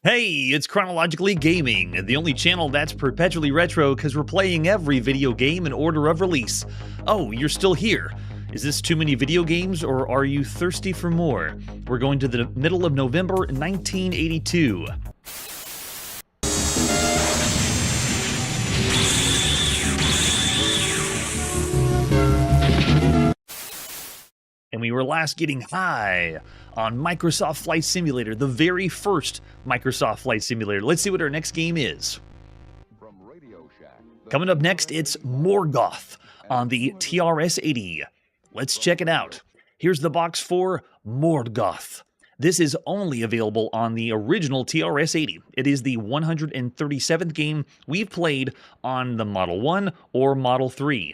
Hey, it's Chronologically Gaming, the only channel that's perpetually retro because we're playing every video game in order of release. Oh, you're still here. Is this too many video games or are you thirsty for more? We're going to the middle of November 1982. And we were last getting high on Microsoft Flight Simulator, the very first Microsoft Flight Simulator. Let's see what our next game is. Coming up next, it's Morgoth on the TRS-80. Let's check it out. Here's the box for Morgoth. This is only available on the original TRS-80. It is the 137th game we've played on the Model 1 or Model 3.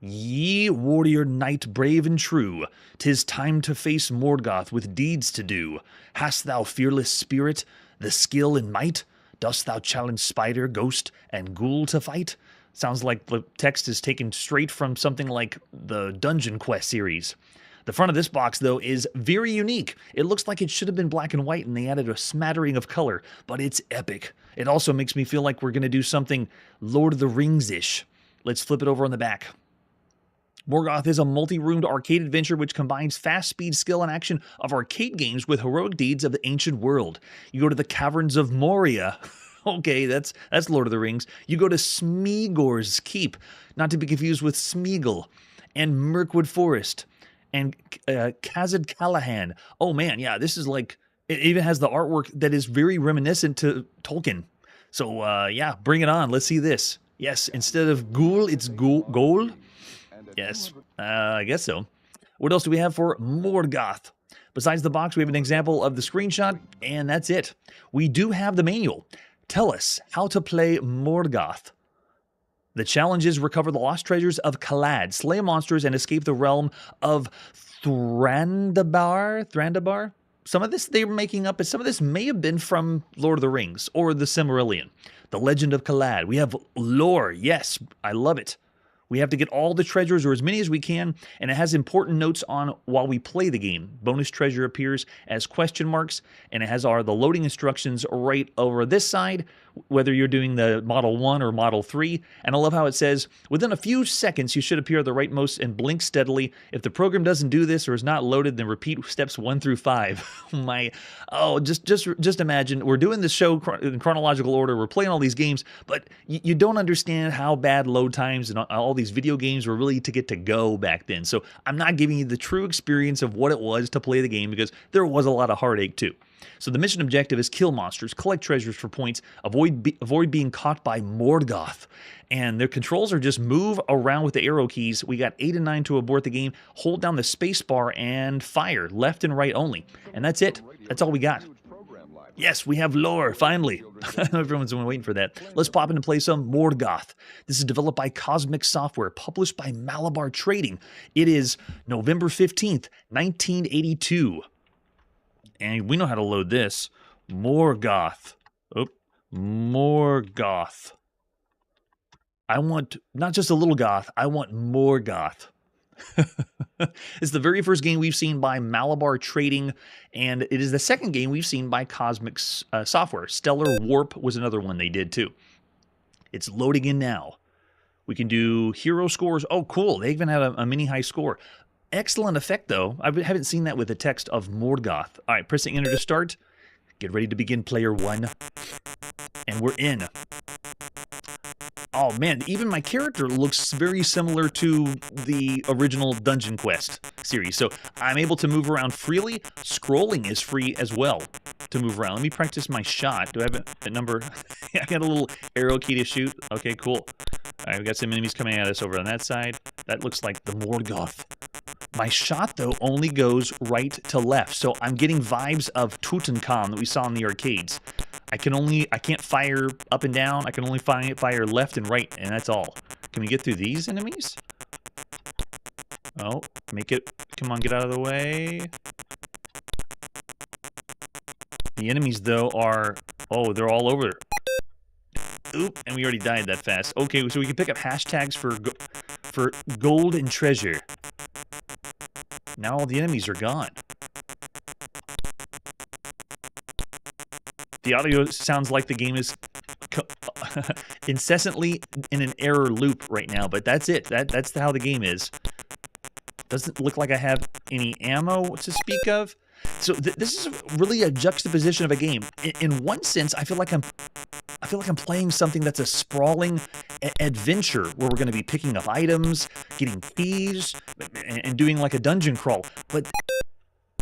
Ye warrior knight brave and true, 'tis time to face Morgoth with deeds to do. Hast thou fearless spirit, the skill and might? Dost thou challenge spider, ghost, and ghoul to fight? Sounds like the text is taken straight from something like the Dungeon Quest series. The front of this box, though, is very unique. It looks like it should have been black and white and they added a smattering of color, but it's epic. It also makes me feel like we're going to do something Lord of the Rings-ish. Let's flip it over on the back. Morgoth is a multi-roomed arcade adventure which combines fast speed, skill, and action of arcade games with heroic deeds of the ancient world. You go to the caverns of Moria. Okay, that's Lord of the Rings. You go to Smeagol's Keep, not to be confused with Smeagol, and Mirkwood Forest, and Khazad Callahan. Oh man, yeah, this is like, it even has the artwork that is very reminiscent to Tolkien. So yeah, bring it on. Let's see this. Yes, instead of ghoul, it's gold. Yes, I guess so. What else do we have for Morgoth? Besides the box, we have an example of the screenshot, and that's it. We do have the manual. Tell us how to play Morgoth. The challenge is recover the lost treasures of Kalad, slay monsters, and escape the realm of Thrandabar? Some of this they're making up, but some of this may have been from Lord of the Rings or the Silmarillion. The Legend of Kalad. We have lore. Yes, I love it. We have to get all the treasures, or as many as we can, and it has important notes on while we play the game. Bonus treasure appears as question marks, and it has the loading instructions right over this side, whether you're doing the Model 1 or Model 3. And I love how it says, within a few seconds, you should appear at the rightmost and blink steadily. If the program doesn't do this or is not loaded, then repeat steps 1 through 5. Just imagine, we're doing this show in chronological order, we're playing all these games, but you don't understand how bad load times and all these video games were really to get to go back then. So I'm not giving you the true experience of what it was to play the game because there was a lot of heartache too. So the mission objective is kill monsters, collect treasures for points, avoid being caught by Morgoth. And their controls are just move around with the arrow keys. We got 8 and 9 to abort the game, hold down the space bar and fire, left and right only. And that's it. That's all we got. Yes, we have lore, finally. Everyone's been waiting for that. Let's pop into play some Morgoth. This is developed by Cosmic Software, published by Malabar Trading. It is November 15th, 1982. And we know how to load this. Morgoth. Oh, Morgoth. I want not just a little goth, I want Morgoth. It's the very first game we've seen by Malabar Trading, and it is the second game we've seen by Cosmic Software. Stellar Warp was another one they did too. It's loading in now. We can do hero scores. Oh, cool. They even had a mini high score. Excellent effect, though. I haven't seen that with the text of Morgoth. All right, pressing enter to start. Get ready to begin player 1. And we're in. Oh, man, even my character looks very similar to the original Dungeon Quest series. So I'm able to move around freely. Scrolling is free as well to move around. Let me practice my shot. Do I have a number? I got a little arrow key to shoot. Okay, cool. All right, we got some enemies coming at us over on that side. That looks like the Morgoth. My shot, though, only goes right to left, so I'm getting vibes of Tutankhamun that we saw in the arcades. I can't fire up and down, I can only fire left and right, and that's all. Can we get through these enemies? Oh, come on, get out of the way. The enemies, though, they're all over. Oop, and we already died that fast. Okay, so we can pick up hashtags for gold and treasure. Now all the enemies are gone. The audio sounds like the game is incessantly in an error loop right now, but that's it. That's how the game is. Doesn't look like I have any ammo to speak of. So this is really a juxtaposition of a game. In one sense, I feel like I'm playing something that's a sprawling adventure where we're going to be picking up items, getting keys, and doing like a dungeon crawl. But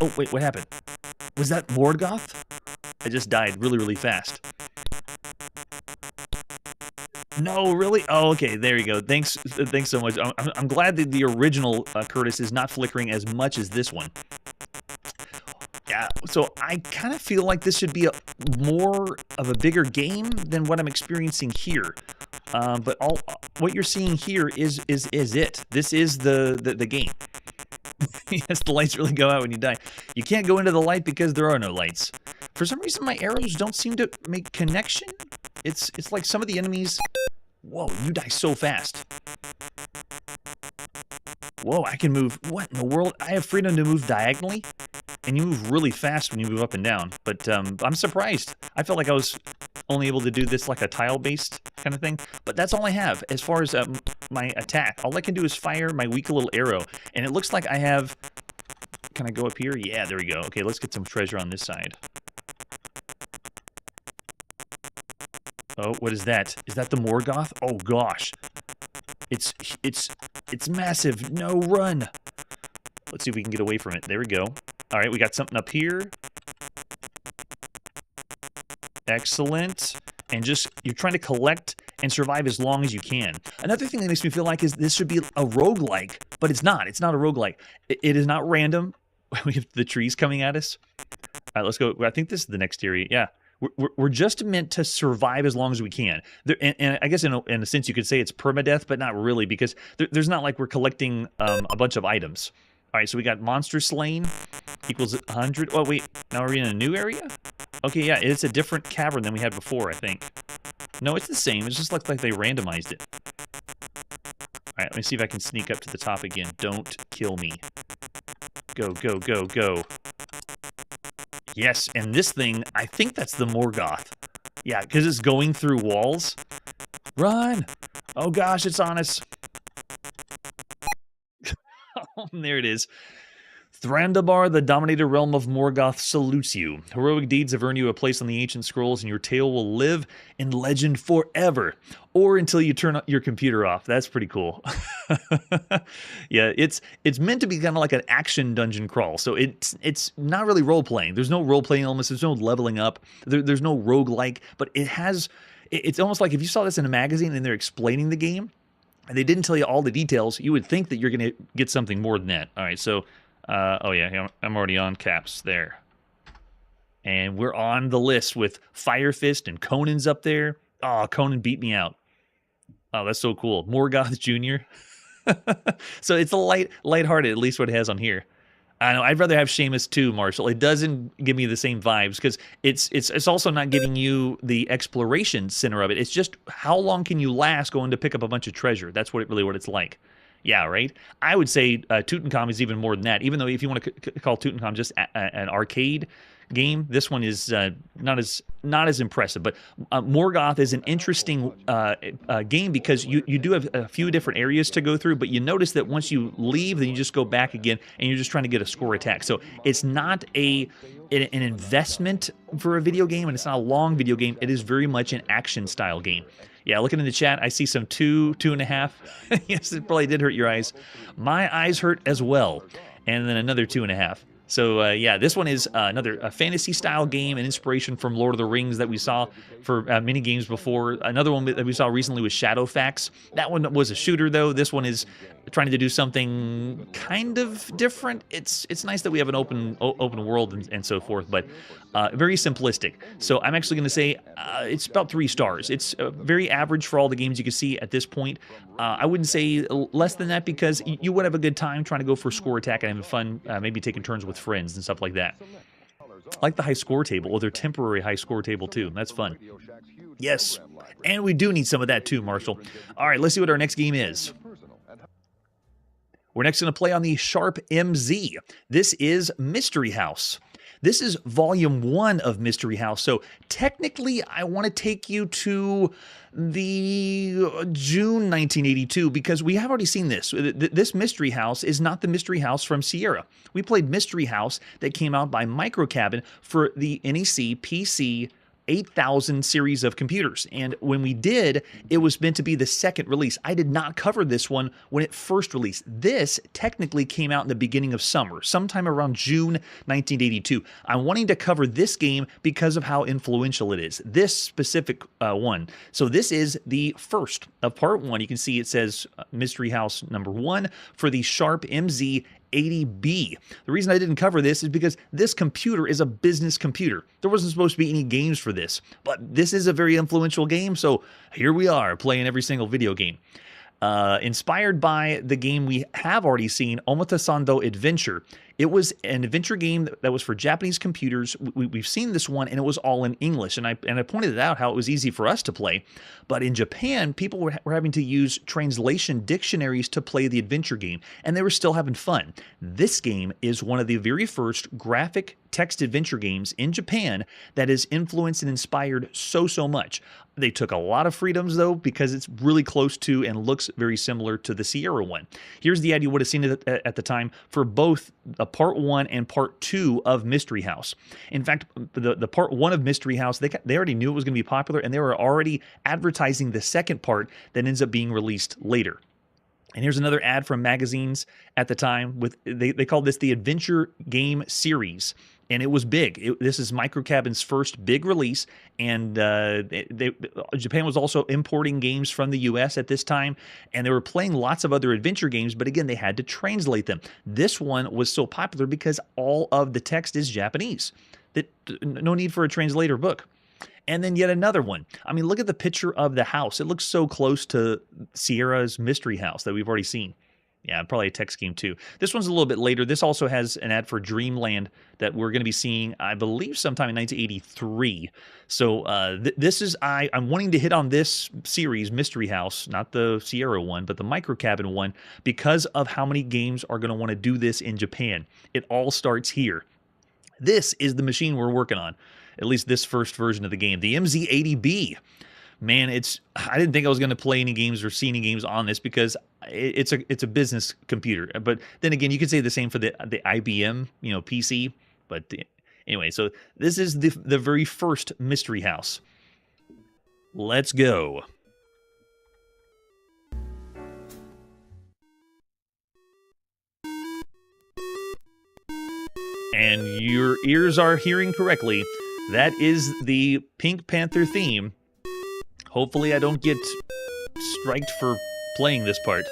oh wait, what happened? Was that Morgoth? I just died really, really fast. No, really? Oh, okay, there you go. Thanks so much. I'm glad that the original Curtis is not flickering as much as this one. Yeah, so I kind of feel like this should be more of a bigger game than what I'm experiencing here. But what you're seeing here is it. This is the game. Yes, the lights really go out when you die. You can't go into the light because there are no lights. For some reason, my arrows don't seem to make connection. It's like some of the enemies... Whoa, you die so fast. Whoa, I can move... What in the world? I have freedom to move diagonally? And you move really fast when you move up and down. But I'm surprised. I felt like I was only able to do this like a tile-based kind of thing. But that's all I have as far as my attack. All I can do is fire my weak little arrow. And it looks like I have... Can I go up here? Yeah, there we go. Okay, let's get some treasure on this side. Oh, what is that? Is that the Morgoth? Oh gosh. It's massive. No, run. Let's see if we can get away from it. There we go. All right, we got something up here. Excellent. And just, you're trying to collect and survive as long as you can. Another thing that makes me feel like is this should be a roguelike, but it's not. It's not a roguelike. It is not random. We have the trees coming at us. All right, let's go. I think this is the next area. Yeah. We're just meant to survive as long as we can. And I guess in a sense you could say it's permadeath, but not really, because there's not like we're collecting a bunch of items. All right, so we got monster slain equals 100. Oh, wait, now we're in a new area? Okay, yeah, it's a different cavern than we had before, I think. No, it's the same. It just looks like they randomized it. All right, let me see if I can sneak up to the top again. Don't kill me. Go, go, go, go. Yes, and this thing, I think that's the Morgoth. Yeah, because it's going through walls. Run! Oh gosh, it's on us. Oh, there it is. Thrandabar, the dominator realm of Morgoth, salutes you. Heroic deeds have earned you a place on the ancient scrolls, and your tale will live in legend forever. Or until you turn your computer off. That's pretty cool. Yeah, it's meant to be kind of like an action dungeon crawl. So it's not really role-playing. There's no role-playing elements. There's no leveling up. There's no roguelike. But it's almost like if you saw this in a magazine and they're explaining the game, and they didn't tell you all the details, you would think that you're going to get something more than that. All right, so... oh yeah, I'm already on caps there. And we're on the list with Fire Fist and Conan's up there. Oh, Conan beat me out. Oh, that's so cool. Morgoth Jr. So it's a lighthearted, at least what it has on here. I know, I'd rather have Seamus too, Marshall. It doesn't give me the same vibes because it's also not giving you the exploration center of it. It's just how long can you last going to pick up a bunch of treasure. That's what it's like. Yeah, right? I would say Tutankhamun is even more than that. Even though if you want to call Tutankhamun just an arcade game, this one is not as impressive. But Morgoth is an interesting game because you do have a few different areas to go through, but you notice that once you leave, then you just go back again, and you're just trying to get a score attack. So it's not an investment for a video game, and it's not a long video game. It is very much an action-style game. Yeah, looking in the chat, I see some 2.5. Yes, it probably did hurt your eyes. My eyes hurt as well. And then another 2.5. So, yeah, this one is another fantasy-style game, an inspiration from Lord of the Rings that we saw for many games before. Another one that we saw recently was Shadowfax. That one was a shooter, though. This one is trying to do something kind of different. It's nice that we have an open world and so forth, but very simplistic. So I'm actually going to say it's about 3 stars. It's very average for all the games you can see at this point. I wouldn't say less than that because you would have a good time trying to go for score attack and having fun, maybe taking turns with friends and stuff like that. I like the high score table, or their temporary high score table too. That's fun. Yes, and we do need some of that too, Marshall. All right, let's see what our next game is. We're next going to play on the Sharp MZ. This is Mystery House. This is volume 1 of Mystery House. So technically, I want to take you to the June 1982 because we have already seen this. This Mystery House is not the Mystery House from Sierra. We played Mystery House that came out by Microcabin for the NEC PC 8000 series of computers. And when we did, it was meant to be the second release. I did not cover this one when it first released. This technically came out in the beginning of summer, sometime around June 1982. I'm wanting to cover this game because of how influential it is, this specific one. So this is the first of part 1. You can see it says Mystery House number 1 for the Sharp MZ-80B. The reason I didn't cover this is because this computer is a business computer. There wasn't supposed to be any games for this, but this is a very influential game, so here we are playing every single video game. Inspired by the game we have already seen, Omotasando Adventure. It was an adventure game that was for Japanese computers. We've seen this one, and it was all in English. And I pointed out how it was easy for us to play. But in Japan, people were having to use translation dictionaries to play the adventure game, and they were still having fun. This game is one of the very first graphic text adventure games in Japan that has influenced and inspired so much. They took a lot of freedoms, though, because it's really close to and looks very similar to the Sierra one. Here's the idea you would have seen it at the time for both part 1 and part 2 of Mystery House. In fact, the part 1 of Mystery House, they already knew it was going to be popular, and they were already advertising the second part that ends up being released later. And here's another ad from magazines at the time. They called this the Adventure Game Series. And it was big. This is Microcabin's first big release, and Japan was also importing games from the U.S. at this time, and they were playing lots of other adventure games, but again, they had to translate them. This one was so popular because all of the text is Japanese. No need for a translator book. And then yet another one. I mean, look at the picture of the house. It looks so close to Sierra's Mystery House that we've already seen. Yeah, probably a text game too. This one's a little bit later. This also has an ad for Dreamland that we're going to be seeing, I believe, sometime in 1983. So this is, I'm wanting to hit on this series, Mystery House, not the Sierra one, but the Microcabin one, because of how many games are going to want to do this in Japan. It all starts here. This is the machine we're working on, at least this first version of the game, the MZ-80B. Man, I didn't think I was going to play any games or see any games on this because it's a business computer. But then again, you could say the same for the IBM, PC. But anyway, so this is the very first Mystery House. Let's go. And your ears are hearing correctly. That is the Pink Panther theme. Hopefully I don't get striked for playing this part.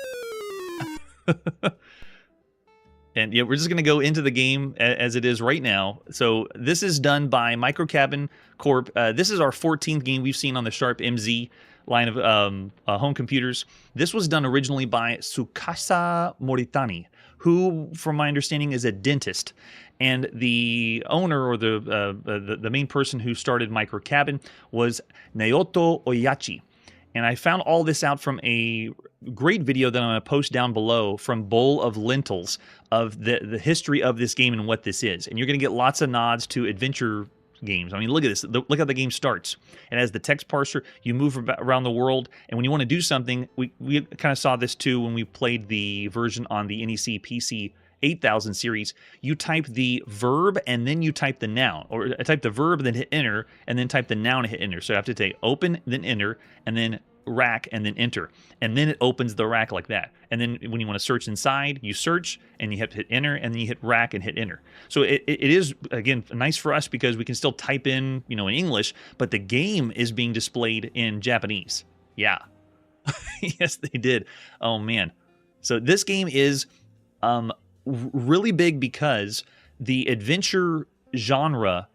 And yeah, we're just going to go into the game as it is right now. So this is done by Microcabin Corp. This is our 14th game we've seen on the Sharp MZ line of home computers. This was done originally by Tsukasa Moritani, who, from my understanding, is a dentist. And the owner, or the main person who started Microcabin, was Naoto Oyachi. And I found all this out from a great video that I'm going to post down below from Bowl of Lentils of the history of this game and what this is. And you're going to get lots of nods to adventure games. I mean, look at this. Look how the game starts. And as the text parser, you move around the world. And when you want to do something, we kind of saw this too when we played the version on the NEC PC 8000 series. You type the verb and then you type the noun, or type the verb then hit enter, and then type the noun and hit enter. So you have to take open, then enter, and then rack, and then enter, and then it opens the rack like that. And then when you want to search inside, you search and you have to hit enter, and then you hit rack and hit enter. So it is, again, nice for us because we can still type in in English, but the game is being displayed in Japanese. Yeah. Yes, they did. Oh man. So this game is really big because the adventure genre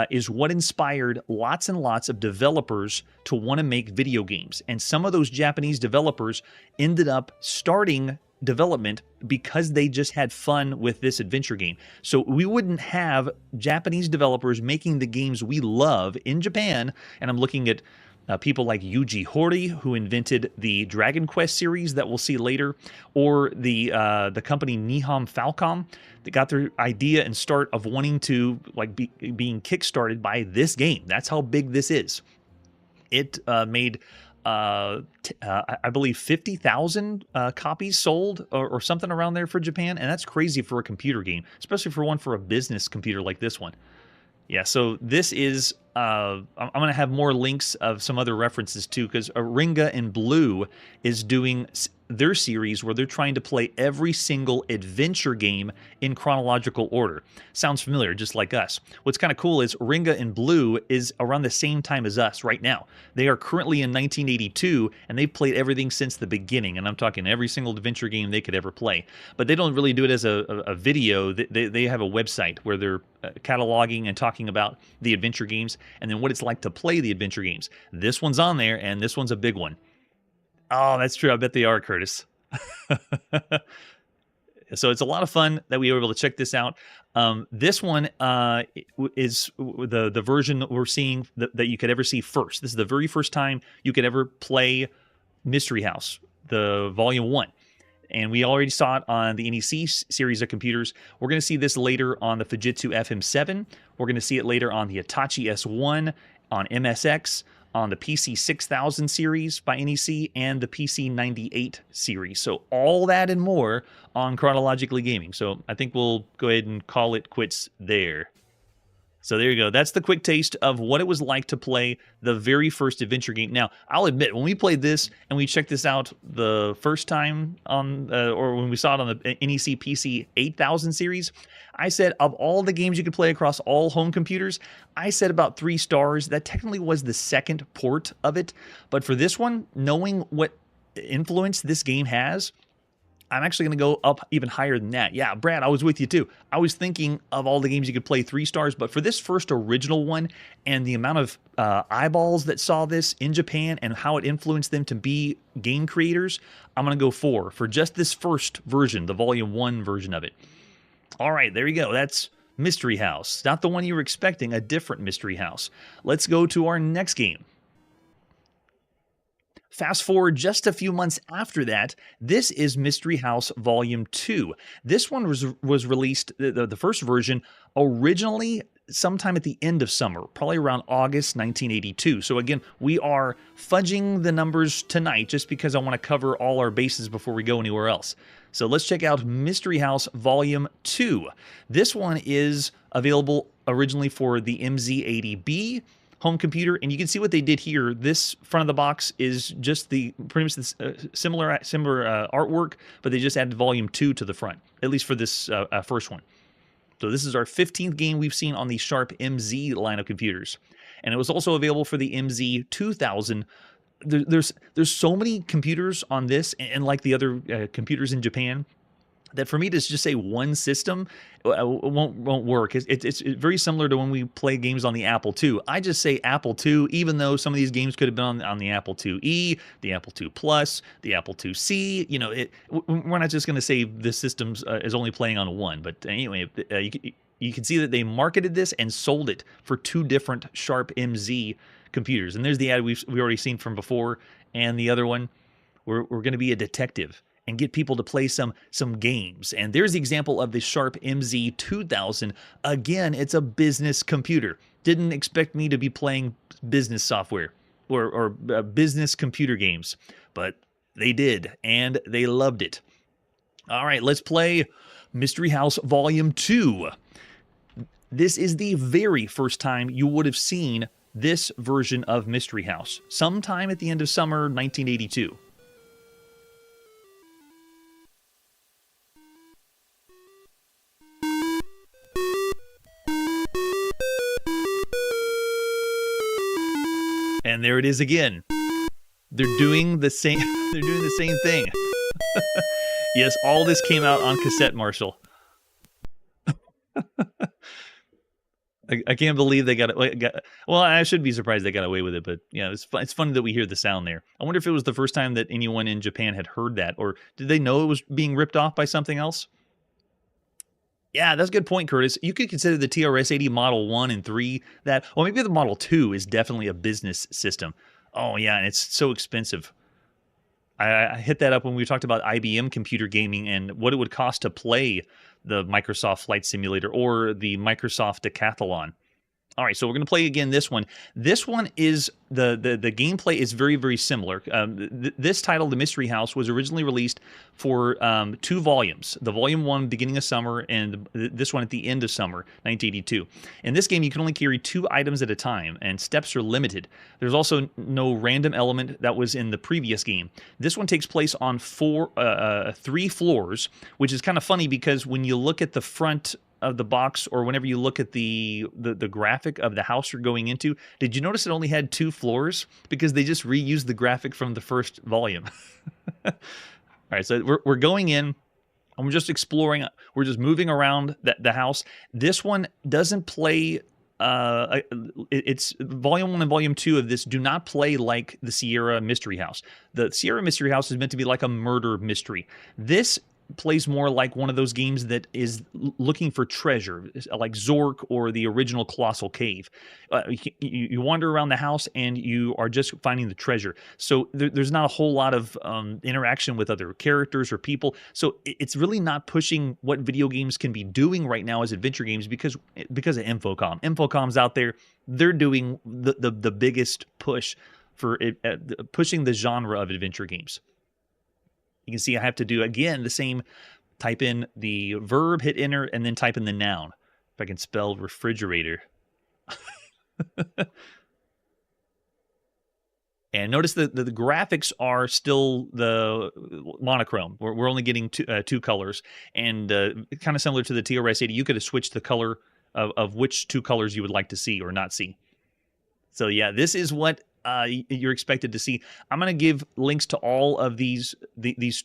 is what inspired lots and lots of developers to want to make video games. And some of those Japanese developers ended up starting development because they just had fun with this adventure game. So we wouldn't have Japanese developers making the games we love in Japan. And I'm looking at people like Yuji Horii, who invented the Dragon Quest series that we'll see later, or the company Nihon Falcom that got their idea and start of wanting to being kickstarted by this game. That's how big this is. It made I believe 50,000 copies sold or something around there for Japan, and that's crazy for a computer game, especially for a business computer like this one. Yeah, so this is, I'm going to have more links of some other references too, because Ringa in Blue is doing their series where they're trying to play every single adventure game in chronological order. Sounds familiar, just like us. What's kind of cool is Ringa in Blue is around the same time as us right now. They are currently in 1982, and they've played everything since the beginning, and I'm talking every single adventure game they could ever play. But they don't really do it as a video. They have a website where they're cataloging and talking about the adventure games, and then what it's like to play the adventure games. This one's on there, and this one's a big one. Oh, that's true. I bet they are, Curtis. So it's a lot of fun that we were able to check this out. This one is the version we're seeing that you could ever see first. This is the very first time you could ever play Mystery House, the Volume 1. And we already saw it on the NEC series of computers. We're going to see this later on the Fujitsu FM-7. We're going to see it later on the Hitachi S1, on MSX, on the PC 6000 series by NEC, and the PC 98 series. So all that and more on Chronologically Gaming. So I think we'll go ahead and call it quits there. So there you go. That's the quick taste of what it was like to play the very first adventure game. Now, I'll admit, when we played this and we checked this out the first time on, or when we saw it on the NEC PC 8000 series, I said of all the games you could play across all home computers, I said about 3 stars. That technically was the second port of it. But for this one, knowing what influence this game has, I'm actually going to go up even higher than that. Yeah, Brad, I was with you too. I was thinking of all the games you could play 3 stars, but for this first original one and the amount of eyeballs that saw this in Japan and how it influenced them to be game creators, I'm going to go 4 for just this first version, the Volume 1 version of it. All right, there you go. That's Mystery House. Not the one you were expecting, a different Mystery House. Let's go to our next game. Fast forward just a few months after that, this is Mystery House Volume 2. This one was released, the first version, originally sometime at the end of summer, probably around August 1982. So again, we are fudging the numbers tonight just because I want to cover all our bases before we go anywhere else. So let's check out Mystery House Volume 2. This one is available originally for the MZ-80B home computer, and you can see what they did here. This front of the box is just pretty much the similar artwork, but they just added Volume 2 to the front, at least for this first one. So this is our 15th game we've seen on the Sharp MZ line of computers, and it was also available for the MZ-2000. There's so many computers on this, and like the other computers in Japan, that for me to just say one system won't work. It's very similar to when we play games on the Apple II. I just say Apple II, even though some of these games could have been on the Apple IIe, the Apple II Plus, the Apple IIc. You know, we're not just going to say the systems is only playing on one. But anyway, you can see that they marketed this and sold it for 2 different Sharp MZ computers. And there's the ad we already seen from before, and the other one, we're going to be a detective and get people to play some games. And there's the example of the Sharp MZ-2000. Again, it's a business computer. Didn't expect me to be playing business software or business computer games, but they did, and they loved it. All right, let's play Mystery House Volume 2. This is the very first time you would have seen this version of Mystery House, sometime at the end of summer 1982. And there it is again. They're doing the same. They're doing the same thing. Yes, all this came out on cassette, Marshall. I can't believe they got it. Well, I should be surprised they got away with it, but yeah, it's funny that we hear the sound there. I wonder if it was the first time that anyone in Japan had heard that, or did they know it was being ripped off by something else? Yeah, that's a good point, Curtis. You could consider the TRS-80 Model 1 and 3 that, well, maybe the Model 2 is definitely a business system. Oh, yeah, and it's so expensive. I hit that up when we talked about IBM computer gaming and what it would cost to play the Microsoft Flight Simulator or the Microsoft Decathlon. All right, so we're going to play again this one. This one is, the gameplay is very, very similar. This title, The Mystery House, was originally released for 2 volumes. The volume 1, beginning of summer, and this one at the end of summer, 1982. In this game, you can only carry 2 items at a time, and steps are limited. There's also no random element that was in the previous game. This one takes place on 3 floors, which is kind of funny because when you look at the front of the box, or whenever you look at the graphic of the house you're going into, did you notice it only had 2 floors? Because they just reused the graphic from the first volume. All right, so we're going in, and we're just exploring. We're just moving around the house. This one doesn't play. It's Volume 1 and Volume 2 of this do not play like the Sierra Mystery House. The Sierra Mystery House is meant to be like a murder mystery. This plays more like one of those games that is looking for treasure, like Zork or the original Colossal Cave. You wander around the house and you are just finding the treasure. So there's not a whole lot of interaction with other characters or people. So it's really not pushing what video games can be doing right now as adventure games because of Infocom. Infocom's out there. They're doing the biggest push for pushing the genre of adventure games. You can see I have to do, again, the same, type in the verb, hit enter, and then type in the noun. If I can spell refrigerator. And notice that the graphics are still the monochrome. We're only getting 2 colors. And kind of similar to the TRS-80, you could have switched the color of which 2 colors you would like to see or not see. So yeah, this is what you're expected to see. I'm going to give links to all of these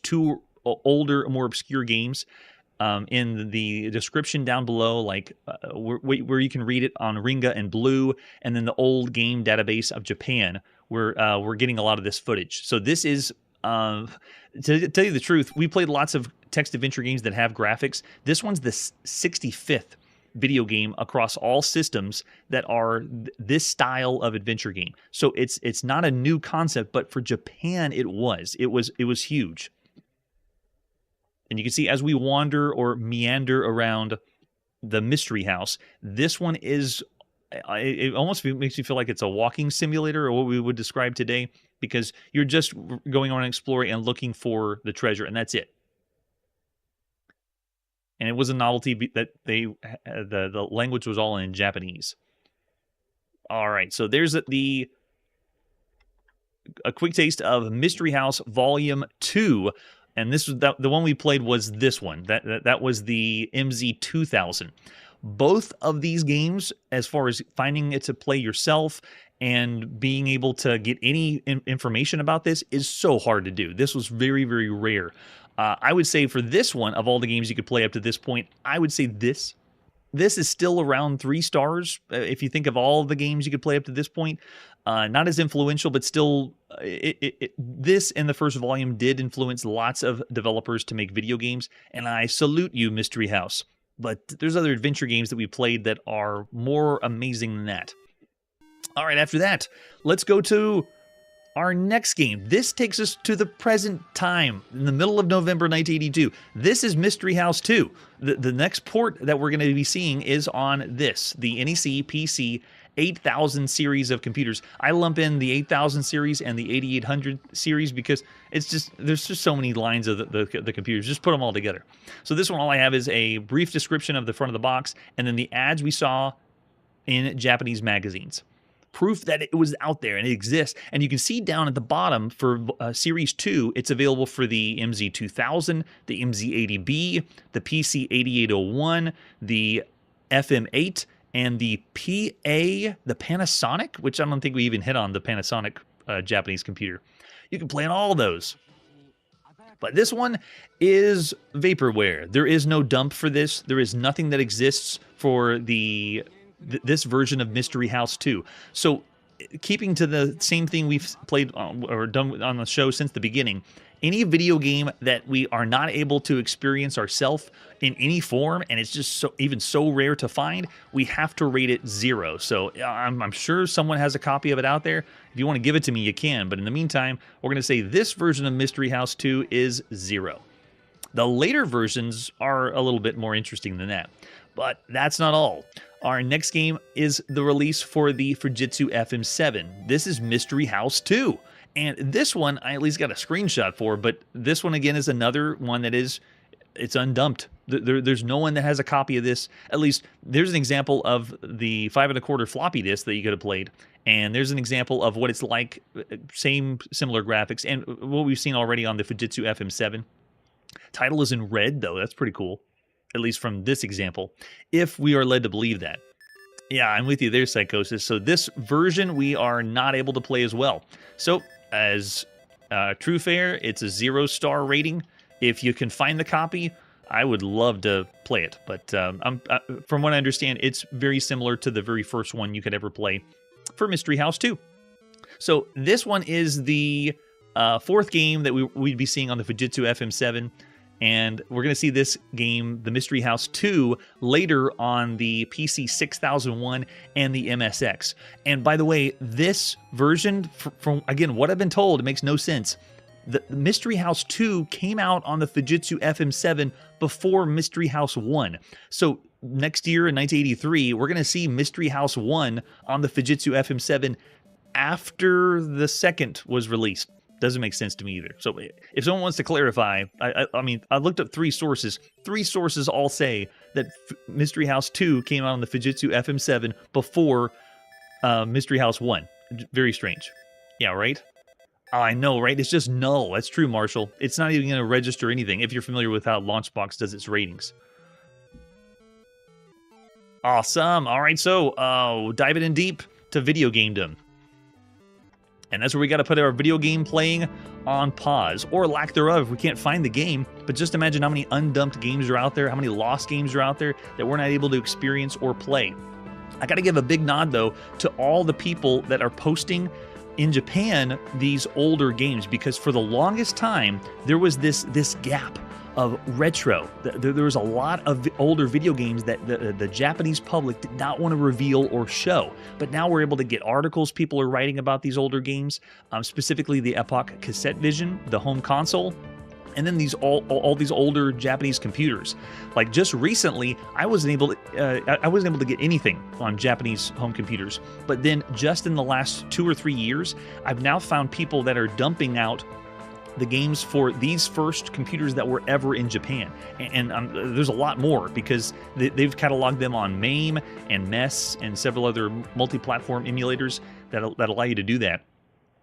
2 older, more obscure games in the description down below, like where you can read it on Ringa and Blue, and then the old game database of Japan, where we're getting a lot of this footage. So this is, to tell you the truth, we played lots of text adventure games that have graphics. This one's the 65th video game across all systems that are this style of adventure game. So it's not a new concept, but for Japan it was huge. And you can see as we wander or meander around the mystery house, this one is, it almost makes you feel like it's a walking simulator, or what we would describe today, because you're just going on and exploring and looking for the treasure, and that's it. And it was a novelty that the language was all in Japanese. All right, so there's a quick taste of Mystery House Volume 2. And this was the one we played was this one. That was the MZ-2000. Both of these games, as far as finding it to play yourself and being able to get any information about this, is so hard to do. This was very, very rare. I would say for this one, of all the games you could play up to this point, I would say this is still around 3 stars. If you think of all the games you could play up to this point, not as influential, but still, this and the first volume did influence lots of developers to make video games, and I salute you, Mystery House. But there's other adventure games that we played that are more amazing than that. All right, after that, let's go to our next game. This takes us to the present time, in the middle of November 1982. This is Mystery House 2. The next port that we're going to be seeing is on this, the NEC PC 8000 series of computers. I lump in the 8000 series and the 8800 series because it's just, there's just so many lines of the computers. Just put them all together. So this one, all I have is a brief description of the front of the box, and then the ads we saw in Japanese magazines. Proof that it was out there and it exists. And you can see down at the bottom for Series 2, it's available for the MZ-2000, the MZ-80B, the PC-8801, the FM-8, and the the Panasonic, which I don't think we even hit on the Panasonic Japanese computer. You can play on all those. But this one is vaporware. There is no dump for this. There is nothing that exists for this version of Mystery House 2. So keeping to the same thing we've played or done on the show since the beginning, any video game that we are not able to experience ourselves in any form, and it's just so rare to find, we have to rate it 0. So I'm sure someone has a copy of it out there. If you want to give it to me, you can. But in the meantime, we're going to say this version of Mystery House 2 is 0. The later versions are a little bit more interesting than that. But that's not all. Our next game is the release for the Fujitsu FM-7. This is Mystery House 2. And this one, I at least got a screenshot for, but this one, again, is another one that it's undumped. There's no one that has a copy of this. At least, there's an example of the 5 1/4 floppy disk that you could have played, and there's an example of what it's like, similar graphics, and what we've seen already on the Fujitsu FM-7. Title is in red, though. That's pretty cool, at least from this example, if we are led to believe that. Yeah, I'm with you there, Psychosis. So this version, we are not able to play as well. So, as true fare, it's a 0-star rating. If you can find the copy, I would love to play it. But from what I understand, it's very similar to the very first one you could ever play for Mystery House 2. So this one is the 4th game that we'd be seeing on the Fujitsu FM-7. And we're going to see this game, the Mystery House 2, later on the PC 6001 and the MSX. And by the way, this version, from again, what I've been told, it makes no sense. The Mystery House 2 came out on the Fujitsu FM-7 before Mystery House 1. So next year in 1983, we're going to see Mystery House 1 on the Fujitsu FM-7 after the second was released. Doesn't make sense to me either. So if someone wants to clarify, I mean, I looked up 3 sources. 3 sources all say that Mystery House 2 came out on the Fujitsu FM-7 before Mystery House 1. Very strange. Yeah, right? Oh, I know, right? It's just null. That's true, Marshall. It's not even going to register anything if you're familiar with how Launchbox does its ratings. Awesome. All right, so diving in deep to video gamedom. And that's where we got to put our video game playing on pause, or lack thereof if we can't find the game. But just imagine how many undumped games are out there, how many lost games are out there that we're not able to experience or play. I got to give a big nod, though, to all the people that are posting in Japan these older games, because for the longest time, there was this gap of retro. There was a lot of older video games that the Japanese public did not want to reveal or show. But now we're able to get articles. People are writing about these older games, specifically the Epoch Cassette Vision, the home console, and then all these older Japanese computers. Like just recently, I wasn't able to get anything on Japanese home computers. But then just in the last 2 or 3 years, I've now found people that are dumping out the games for these first computers that were ever in Japan. And there's a lot more, because they've cataloged them on MAME and MES and several other multi-platform emulators that allow you to do that.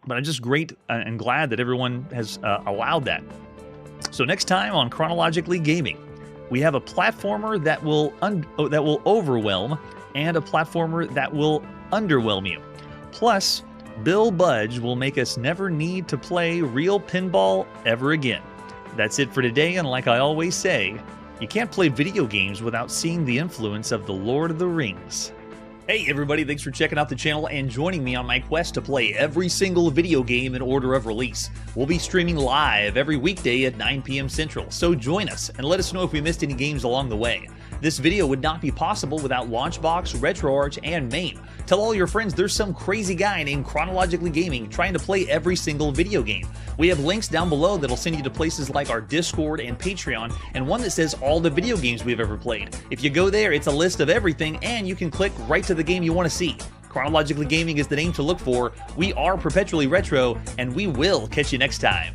But I'm just great and glad that everyone has allowed that. So next time on Chronologically Gaming, we have a platformer that will overwhelm and a platformer that will underwhelm you. Plus, Bill Budge will make us never need to play real pinball ever again. That's it for today, and like I always say, you can't play video games without seeing the influence of the Lord of the Rings. Hey everybody, thanks for checking out the channel and joining me on my quest to play every single video game in order of release. We'll be streaming live every weekday at 9 p.m. Central, so join us and let us know if we missed any games along the way. This video would not be possible without Launchbox, RetroArch, and MAME. Tell all your friends there's some crazy guy named Chronologically Gaming trying to play every single video game. We have links down below that'll send you to places like our Discord and Patreon, and one that says all the video games we've ever played. If you go there, it's a list of everything, and you can click right to the game you want to see. Chronologically Gaming is the name to look for. We are perpetually retro, and we will catch you next time.